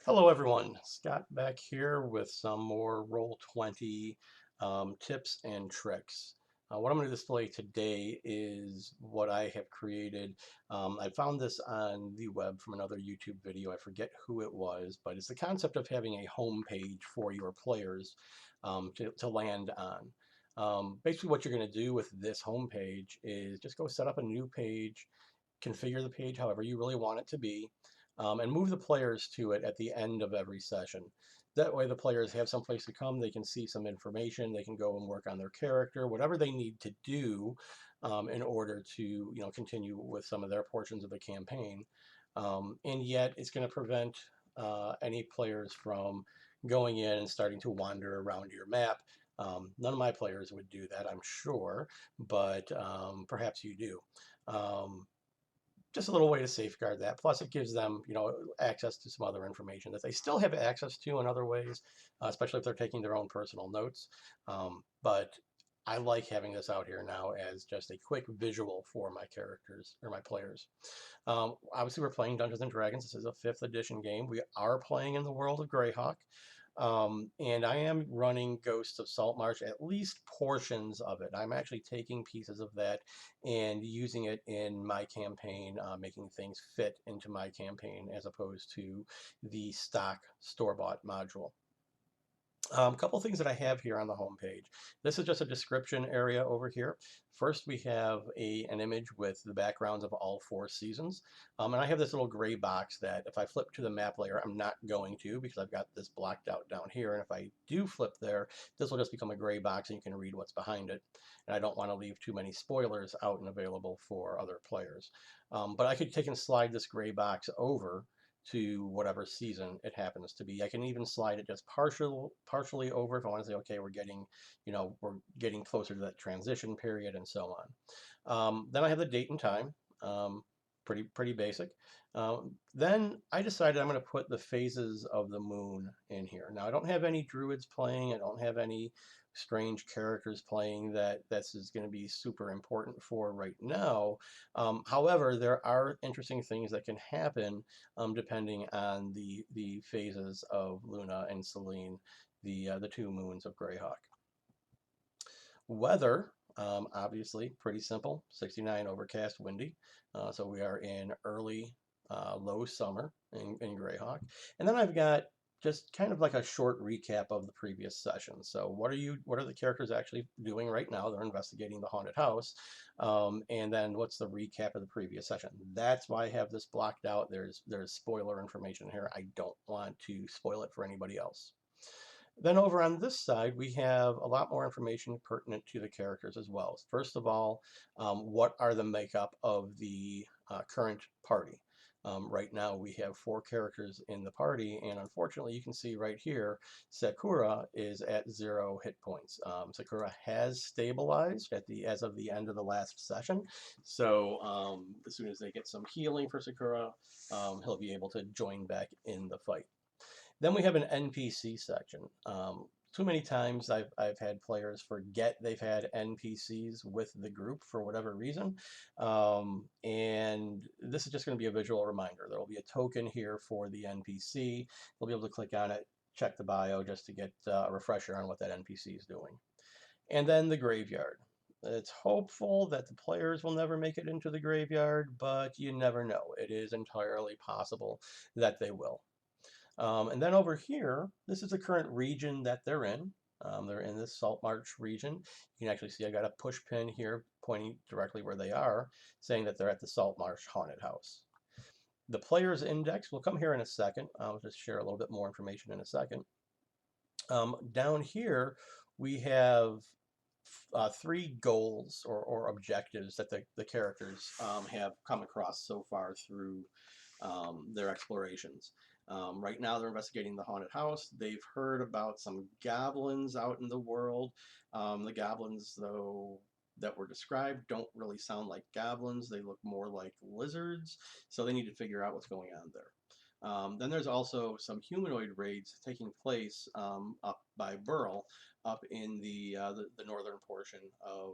Hello everyone, Scott back here with some more Roll20 tips and tricks. What I'm going to display today is what I have created. I found this on the web from another YouTube video. I forget who it was, but it's the concept of having a home page for your players to land on. Basically what you're going to do with this home page is just go set up a new page, configure the page however you really want it to be, and move the players to it at the end of every session. That way the players have some place to come, they can see some information, they can go and work on their character, whatever they need to do in order to continue with some of their portions of the campaign. And yet it's going to prevent any players from going in and starting to wander around your map. None of my players would do that, I'm sure, but perhaps you do. Um, just a little way to safeguard that. Plus, it gives them, access to some other information that they still have access to in other ways, especially if they're taking their own personal notes. But I like having this out here now as just a quick visual for my characters or my players. Obviously, we're playing Dungeons and Dragons. This is a 5th edition game. We are playing in the world of Greyhawk. And I am running Ghosts of Saltmarsh, at least portions of it. I'm actually taking pieces of that and using it in my campaign, making things fit into my campaign as opposed to the stock store-bought module. A couple things that I have here on the home page. This is just a description area over here. First, we have an image with the backgrounds of all 4 seasons. And I have this little gray box that if I flip to the map layer, I'm not going to because I've got this blocked out down here. And if I do flip there, this will just become a gray box and you can read what's behind it. And I don't want to leave too many spoilers out and available for other players. But I could take and slide this gray box over to whatever season it happens to be. I can even slide it just partially over if I want to say, okay, we're getting closer to that transition period and so on. Then I have the date and time, pretty basic. Then I decided I'm going to put the phases of the moon in here. Now I don't have any druids playing. I don't have any strange characters playing that this is going to be super important for right now. However, there are interesting things that can happen depending on the phases of Luna and Selene, the 2 moons of Greyhawk. Weather, obviously pretty simple, 69, overcast, windy. So we are in early, low summer in Greyhawk. And then I've got just kind of like a short recap of the previous session. So what are the characters actually doing right now? They're investigating the haunted house. And then what's the recap of the previous session? That's why I have this blocked out. There's spoiler information here. I don't want to spoil it for anybody else. Then over on this side, we have a lot more information pertinent to the characters as well. First of all, what are the makeup of the current party? Right now, we have 4 characters in the party, and unfortunately, you can see right here, Sakura is at 0 hit points. Sakura has stabilized as of the end of the last session, so as soon as they get some healing for Sakura, he'll be able to join back in the fight. Then we have an NPC section. Too many times I've had players forget they've had NPCs with the group for whatever reason. And this is just going to be a visual reminder. There will be a token here for the NPC. You'll be able to click on it, check the bio just to get a refresher on what that NPC is doing. And then the graveyard. It's hopeful that the players will never make it into the graveyard, but you never know. It is entirely possible that they will. And then over here, this is the current region that they're in. They're in this Saltmarsh region. You can actually see I got a push pin here pointing directly where they are, saying that they're at the Saltmarsh Haunted House. The player's index will come here in a second. I'll just share a little bit more information in a second. Down here, we have 3 goals or objectives that the characters have come across so far through their explorations. Right now, they're investigating the haunted house. They've heard about some goblins out in the world. The goblins, though, that were described don't really sound like goblins. They look more like lizards, so they need to figure out what's going on there. Then there's also some humanoid raids taking place up by Burl, up in the northern portion of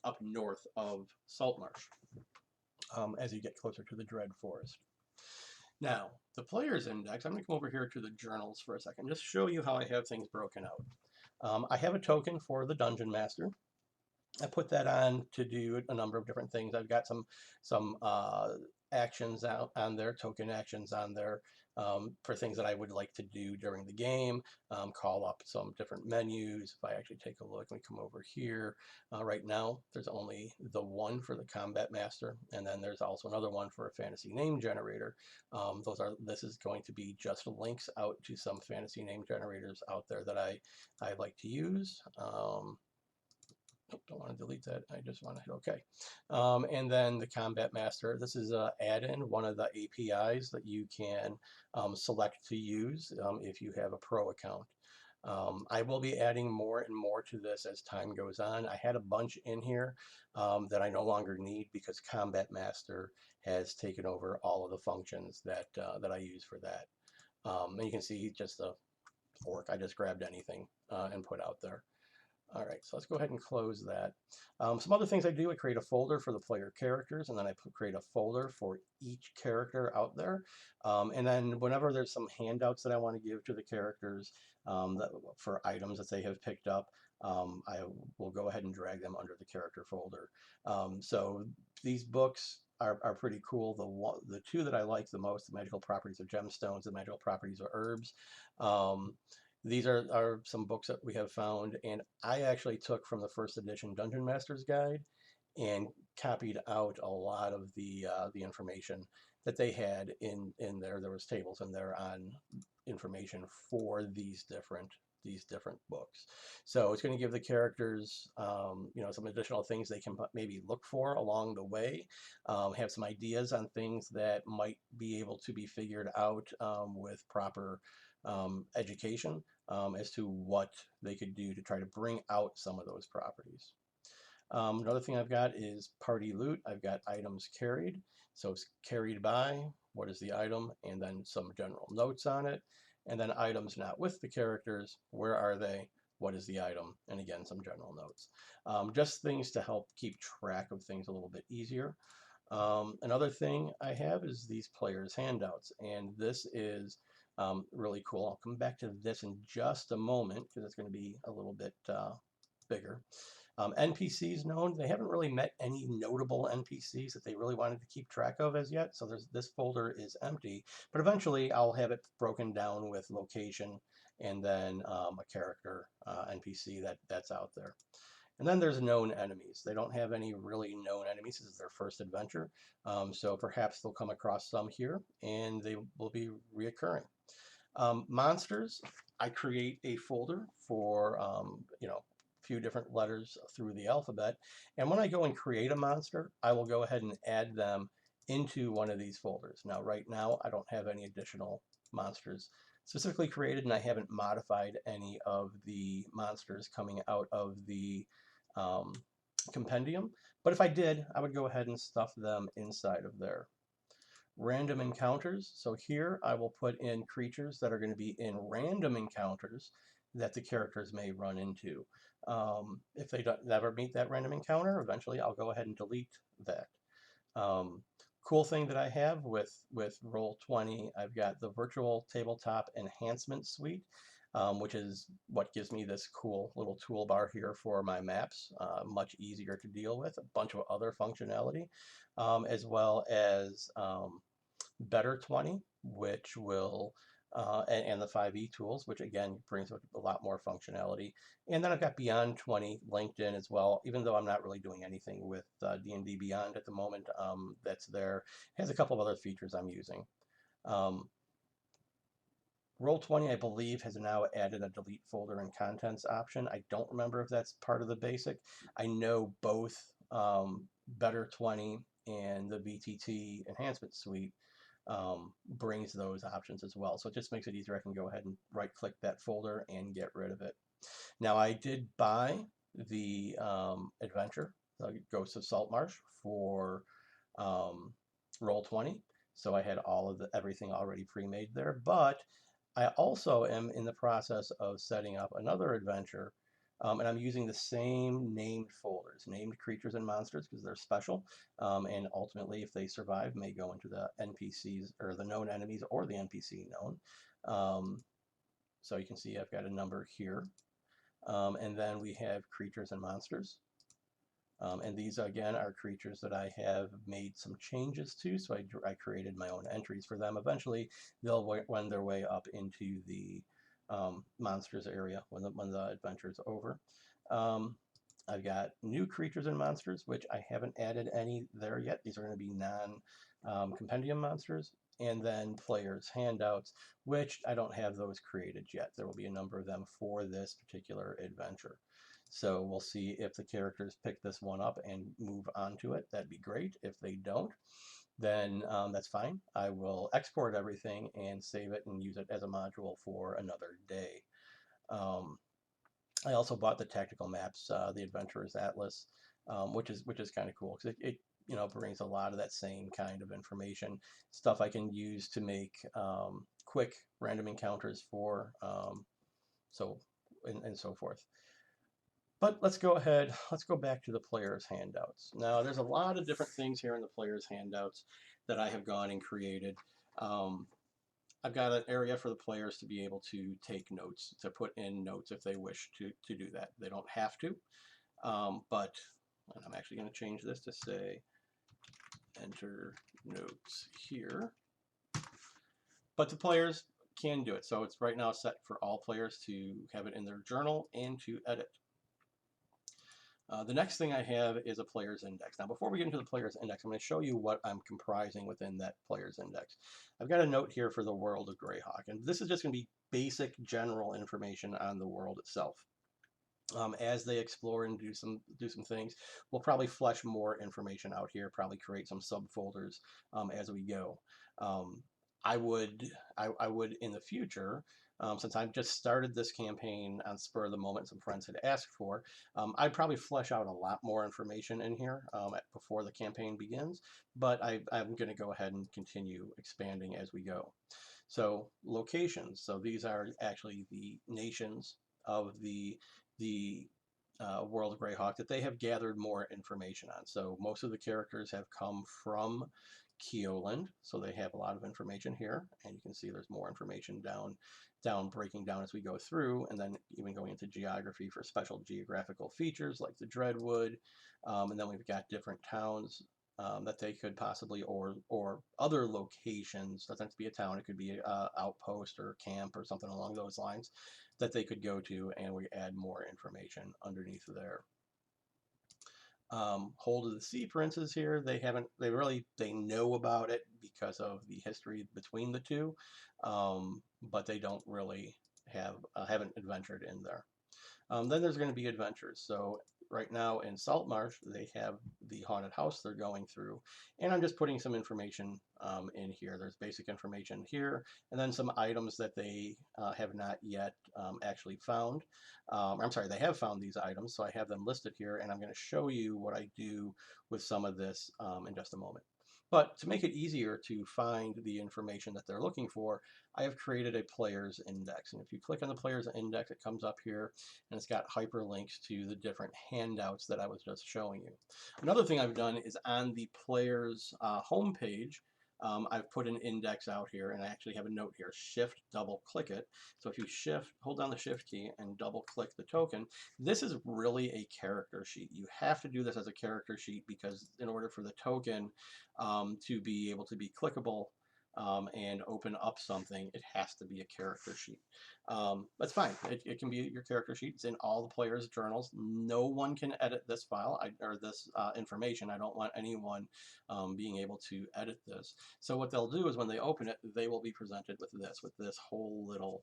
up north of Saltmarsh, as you get closer to the Dread Forest. Now, the player's index, I'm going to come over here to the journals for a second, just show you how I have things broken out. I have a token for the Dungeon Master. I put that on to do a number of different things. I've got some actions out on there, token actions on there for things that I would like to do during the game. Call up some different menus. If I actually take a look, let me come over here. Right now, there's only the one for the Combat Master, and then there's also another one for a fantasy name generator. This is going to be just links out to some fantasy name generators out there that I like to use. Don't want to delete that. I just want to hit OK. And then the Combat Master. This is an add-in, one of the APIs that you can select to use if you have a pro account. I will be adding more and more to this as time goes on. I had a bunch in here that I no longer need because Combat Master has taken over all of the functions that I use for that. And you can see just a fork. I just grabbed anything and put out there. All right, so let's go ahead and close that. Some other things I do, I create a folder for the player characters, and then I create a folder for each character out there. And then whenever there's some handouts that I want to give to the characters for items that they have picked up, I will go ahead and drag them under the character folder. So these books are pretty cool. The two that I like the most, the magical properties of gemstones, the magical properties of herbs. These are some books that we have found, and I actually took from the first edition Dungeon Master's Guide and copied out a lot of the information that they had in there. There was tables in there on information for these different books. So it's going to give the characters, some additional things they can maybe look for along the way, have some ideas on things that might be able to be figured out with proper education as to what they could do to try to bring out some of those properties. Another thing I've got is party loot. I've got items carried. So it's carried by, what is the item, and then some general notes on it. And then items not with the characters, where are they, what is the item, and again, some general notes. Just things to help keep track of things a little bit easier. Another thing I have is these players handouts, and this is really cool. I'll come back to this in just a moment because it's going to be a little bit bigger. NPCs known, they haven't really met any notable NPCs that they really wanted to keep track of as yet, so this folder is empty, but eventually I'll have it broken down with location and then a character NPC that's out there. And then there's known enemies. They don't have any really known enemies. This is their first adventure, so perhaps they'll come across some here and they will be reoccurring. Monsters, I create a folder for few different letters through the alphabet. And when I go and create a monster, I will go ahead and add them into one of these folders. Now, right now, I don't have any additional monsters specifically created, and I haven't modified any of the monsters coming out of the compendium. But if I did, I would go ahead and stuff them inside of there. Random encounters. So here I will put in creatures that are going to be in random encounters that the characters may run into. If they don't never meet that random encounter, eventually I'll go ahead and delete that. Cool thing that I have with Roll20, I've got the virtual tabletop enhancement suite, which is what gives me this cool little toolbar here for my maps, much easier to deal with, a bunch of other functionality, as well as Better 20, which will and the 5e tools, which again brings a lot more functionality. And then I've got Beyond 20 linked in as well, even though I'm not really doing anything with D&D Beyond at the moment. That's there. It has a couple of other features I'm using. Roll20, I believe, has now added a delete folder and contents option. I don't remember if that's part of the basic. I know both Better 20 and the VTT enhancement suite brings those options as well. So it just makes it easier. I can go ahead and right click that folder and get rid of it. Now I did buy the adventure, Ghosts of Saltmarsh, for Roll20. So I had all of everything already pre-made there, but I also am in the process of setting up another adventure And I'm using the same named folders, named creatures and monsters, because they're special. And ultimately, if they survive, may go into the NPCs or the known enemies or the NPC known. So you can see I've got a number here. And then we have creatures and monsters. And these, again, are creatures that I have made some changes to. So I created my own entries for them. Eventually, they'll wend their way up into the monsters area when the adventure is over. I've got new creatures and monsters, which I haven't added any there yet. These are going to be non-compendium monsters. And then players' handouts, which I don't have those created yet. There will be a number of them for this particular adventure. So we'll see if the characters pick this one up and move on to it. That'd be great. If they don't, then that's fine. I will export everything and save it and use it as a module for another day. I also bought the tactical maps, the Adventurer's Atlas, which is kind of cool because it brings a lot of that same kind of information, stuff I can use to make quick random encounters for and so forth. But let's go ahead, let's go back to the player's handouts. Now, there's a lot of different things here in the player's handouts that I have gone and created. I've got an area for the players to be able to take notes, to put in notes if they wish to do that. They don't have to, but I'm actually going to change this to say enter notes here. But the players can do it. So it's right now set for all players to have it in their journal and to edit. The next thing I have is a player's index. Now, before we get into the player's index, I'm going to show you what I'm comprising within that player's index. I've got a note here for the world of Greyhawk, and this is just going to be basic general information on the world itself. As they explore and do some things, we'll probably flesh more information out here, probably create some subfolders as we go. I would in the future, since I've just started this campaign on spur of the moment, some friends had asked for, I'd probably flesh out a lot more information in here before the campaign begins, but I'm going to go ahead and continue expanding as we go. So locations, so these are actually the nations of the World of Greyhawk that they have gathered more information on. So most of the characters have come from Keoland, so they have a lot of information here, and you can see there's more information down breaking down as we go through, and then even going into geography for special geographical features like the Dreadwood, and then we've got different towns that they could possibly, or other locations. Doesn't have to be a town, it could be an outpost or camp or something along those lines that they could go to, and we add more information underneath there. Hold of the Sea Prince is here. They know about it because of the history between the two, but they don't really haven't adventured in there. Then there's going to be adventures. So right now in Saltmarsh, they have the haunted house they're going through, and I'm just putting some information in here. There's basic information here, and then some items that they have not yet actually found. I'm sorry, they have found these items, so I have them listed here, and I'm going to show you what I do with some of this in just a moment. But to make it easier to find the information that they're looking for, I have created a player's index. And if you click on the player's index, it comes up here and it's got hyperlinks to the different handouts that I was just showing you. Another thing I've done is on the player's homepage, I've put an index out here, and I actually have a note here, shift double click it. So if you hold down the shift key and double click the token, this is really a character sheet. You have to do this as a character sheet because in order for the token to be able to be clickable and open up something, it has to be a character sheet. That's fine. It can be your character sheet. It's in all the players' journals. No one can edit this file or this information. I don't want anyone being able to edit this. So what they'll do is when they open it, they will be presented with this whole little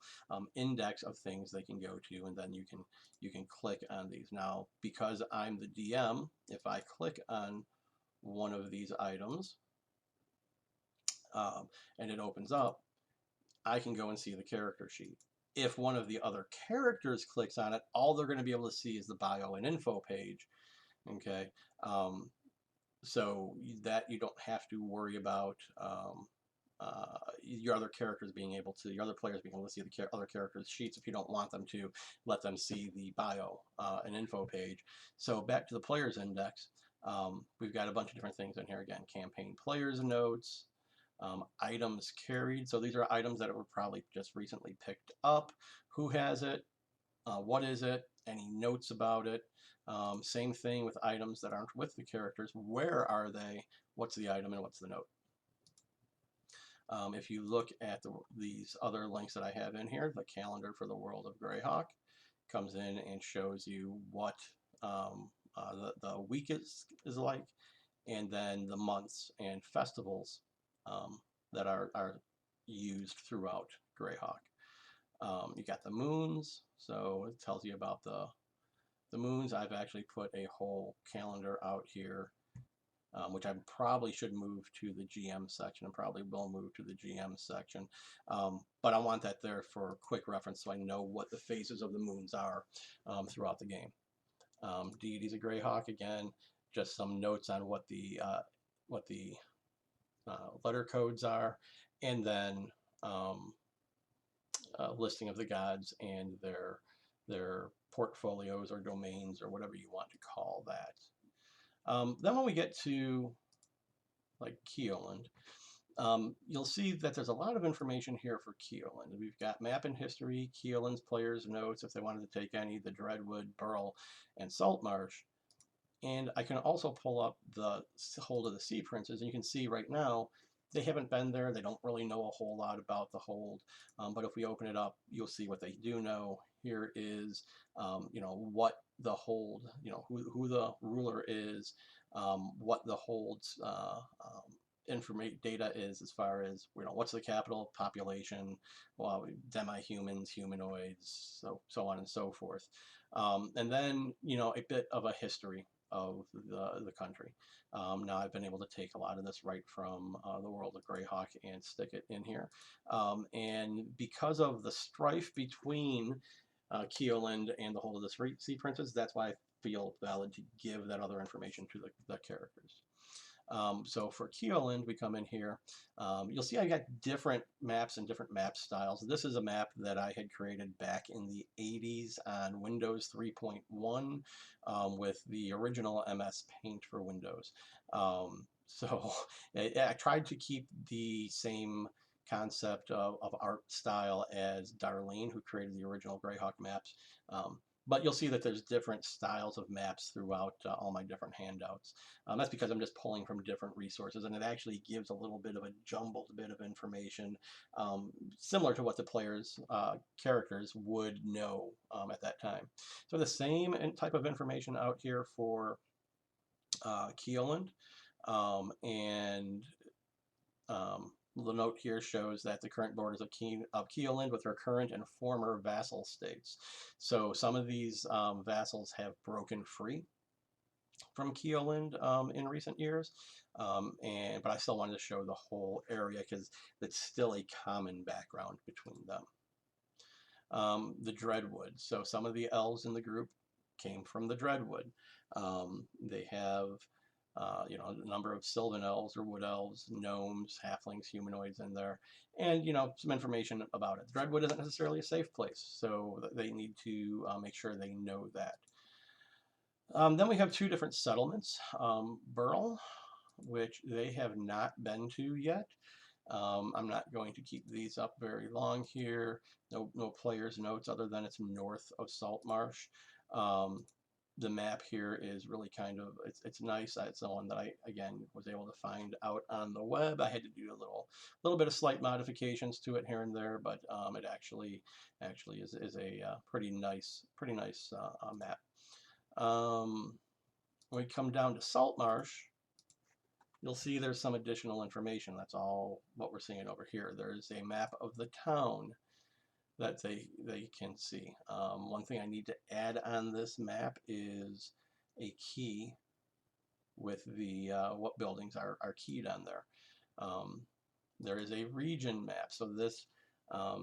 index of things they can go to, and then you can click on these. Now, because I'm the DM, if I click on one of these items, and it opens up, I can go and see the character sheet. If one of the other characters clicks on it, all they're going to be able to see is the bio and info page. Okay, so that you don't have to worry about your other characters being able to, your other players being able to see the other characters' sheets if you don't want them to let them see the bio and info page. So back to the players index, we've got a bunch of different things in here again: campaign players notes, items carried. So these are items that were probably just recently picked up. Who has it? What is it? Any notes about it? Same thing with items that aren't with the characters. Where are they? What's the item and what's the note? If you look at these other links that I have in here, the calendar for the world of Greyhawk comes in and shows you what the week is like, and then the months and festivals that are used throughout Greyhawk. You got the moons, so it tells you about the moons. I've actually put a whole calendar out here, which I probably should move to the GM section, and probably will move to the GM section. But I want that there for quick reference so I know what the phases of the moons are throughout the game. Deities of Greyhawk, again, just some notes on what the letter codes are, and then listing of the gods and their portfolios or domains or whatever you want to call that. Then when we get to like Keoland, you'll see that there's a lot of information here for Keoland. We've got map and history, Keoland's players notes if they wanted to take any, the Dreadwood, Burl, and Saltmarsh. And I can also pull up the Hold of the Sea Princes, and you can see right now they haven't been there. They don't really know a whole lot about the Hold, but if we open it up, you'll see what they do know. Here is, what the Hold, who the ruler is, what the Hold's information data is as far as what's the capital, population, well, demi-humans, humanoids, so on and so forth, and then a bit of a history of the country. Now I've been able to take a lot of this right from the world of Greyhawk and stick it in here, and because of the strife between Keoland and the Hold of the Sea Princes, that's why I feel valid to give that other information to the characters. So for Keoland, we come in here. You'll see I got different maps and different map styles. This is a map that I had created back in the 80s on Windows 3.1 with the original MS Paint for Windows. So I tried to keep the same concept of art style as Darlene, who created the original Greyhawk maps. But you'll see that there's different styles of maps throughout all my different handouts. That's because I'm just pulling from different resources, and it actually gives a little bit of a jumbled bit of information, similar to what the players' characters would know at that time. So the same type of information out here for Keoland, and the note here shows that the current borders of Keoland with their current and former vassal states. So some of these vassals have broken free from Keoland in recent years, but I still wanted to show the whole area because it's still a common background between them. The Dreadwood. So some of the elves in the group came from the Dreadwood. They have a number of Sylvan elves or wood elves, gnomes, halflings, humanoids in there, and some information about it. Dreadwood isn't necessarily a safe place, so they need to make sure they know that. Then we have two different settlements. Burl, which they have not been to yet. I'm not going to keep these up very long here. No player's notes other than it's north of Saltmarsh. The map here is really kind of, it's nice. It's the one that I, again, was able to find out on the web. I had to do a little bit of slight modifications to it here and there, but it actually is a pretty nice map. When we come down to Saltmarsh, you'll see there's some additional information. That's all what we're seeing over here. There's a map of the town that they can see. One thing I need to add on this map is a key with the what buildings are keyed on there. There is a region map. So this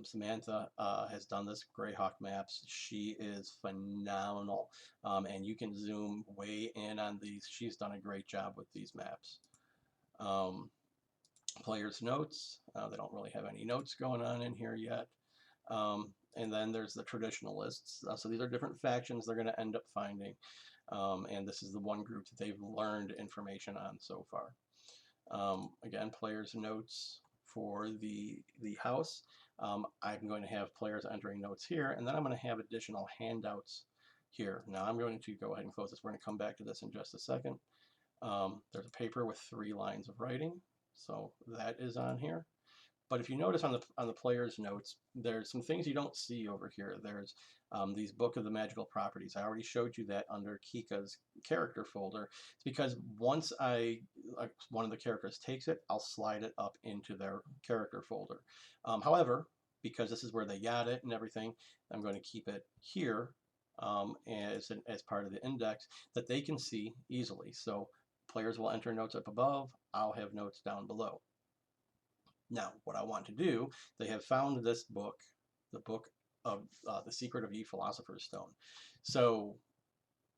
Samantha has done this Greyhawk maps. She is phenomenal, and you can zoom way in on these. She's done a great job with these maps. Players notes, they don't really have any notes going on in here yet. And then there's the traditional lists. So these are different factions they're going to end up finding. And this is the one group that they've learned information on so far. Again, players notes for the house. I'm going to have players entering notes here, and then I'm going to have additional handouts here. Now I'm going to go ahead and close this. We're going to come back to this in just a second. There's a paper with 3 lines of writing, so that is on here. But if you notice on the player's notes, there's some things you don't see over here. There's these Book of the Magical Properties. I already showed you that under Kika's character folder. It's because once one of the characters takes it, I'll slide it up into their character folder. However, because this is where they got it and everything, I'm going to keep it here as part of the index that they can see easily. So players will enter notes up above. I'll have notes down below. Now, what I want to do, they have found this book, the book of The Secret of Ye Philosopher's Stone. So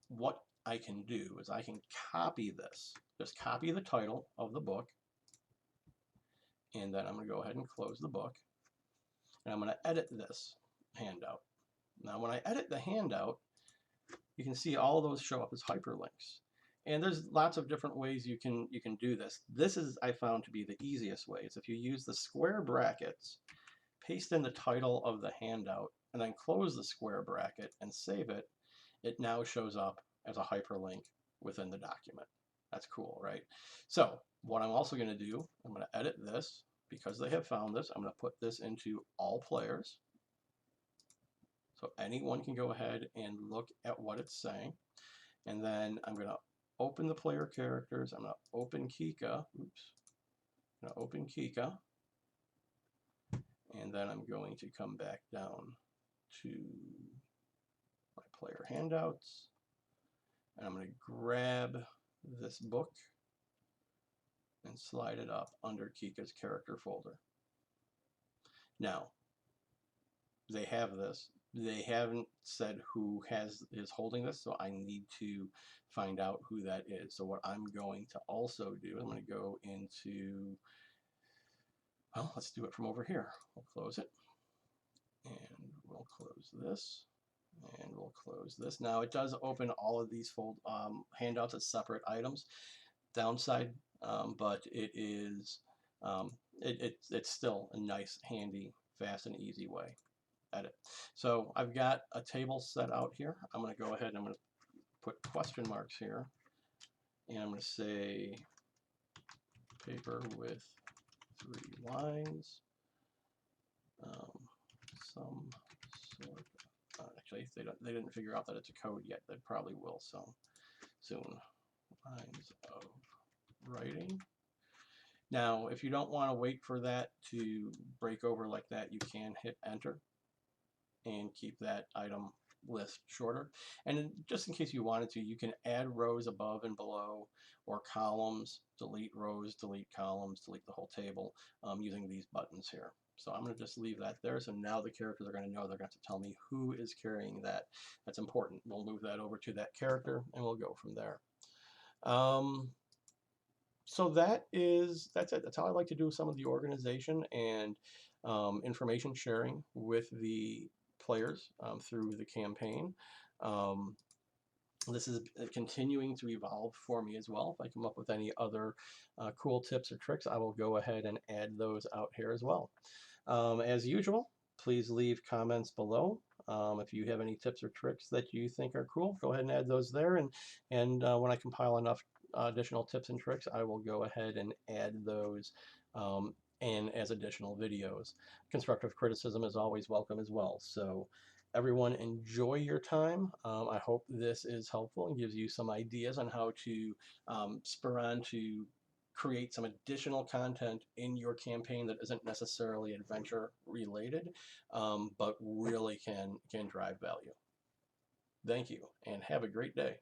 what I can do is I can copy this, just copy the title of the book, and then I'm going to go ahead and close the book, and I'm going to edit this handout. Now, when I edit the handout, you can see all of those show up as hyperlinks. And there's lots of different ways you can do this. This is, I found, to be the easiest way. Is if you use the square brackets, paste in the title of the handout, and then close the square bracket and save it, it now shows up as a hyperlink within the document. That's cool, right? So what I'm also going to do, I'm going to edit this. Because they have found this, I'm going to put this into all players. So anyone can go ahead and look at what it's saying. And then I'm going to open the player characters. I'm going to open Kika. Oops. I'm going to open Kika. And then I'm going to come back down to my player handouts. And I'm going to grab this book and slide it up under Kika's character folder. Now, they have this. They haven't said who is holding this, so I need to find out who that is. So what I'm going to also do, I'm going to go into, well, let's do it from over here. We'll close it, and we'll close this, and we'll close this. Now it does open all of these handouts as separate items. Downside, but it is it's still a nice, handy, fast, and easy way. Edit. So I've got a table set out here. I'm going to go ahead and I'm going to put question marks here, and I'm going to say paper with 3 lines, some sort of, actually they didn't figure out that it's a code yet. They probably will so soon. Lines of writing. Now if you don't want to wait for that to break over like that, you can hit enter and keep that item list shorter. And just in case you wanted to, you can add rows above and below, or columns, delete rows, delete columns, delete the whole table using these buttons here. So I'm going to just leave that there. So now the characters are going to know. They're going to have to tell me who is carrying that. That's important. We'll move that over to that character and we'll go from there. So that's it. That's how I like to do some of the organization and information sharing with the players through the campaign. This is continuing to evolve for me as well. If I come up with any other cool tips or tricks, I will go ahead and add those out here as well. As usual, please leave comments below. If you have any tips or tricks that you think are cool, go ahead and add those there. And when I compile enough additional tips and tricks, I will go ahead and add those in as additional videos. Constructive criticism is always welcome as well. So everyone, enjoy your time. I hope this is helpful and gives you some ideas on how to spur on to create some additional content in your campaign that isn't necessarily adventure related, but really can drive value. Thank you and have a great day.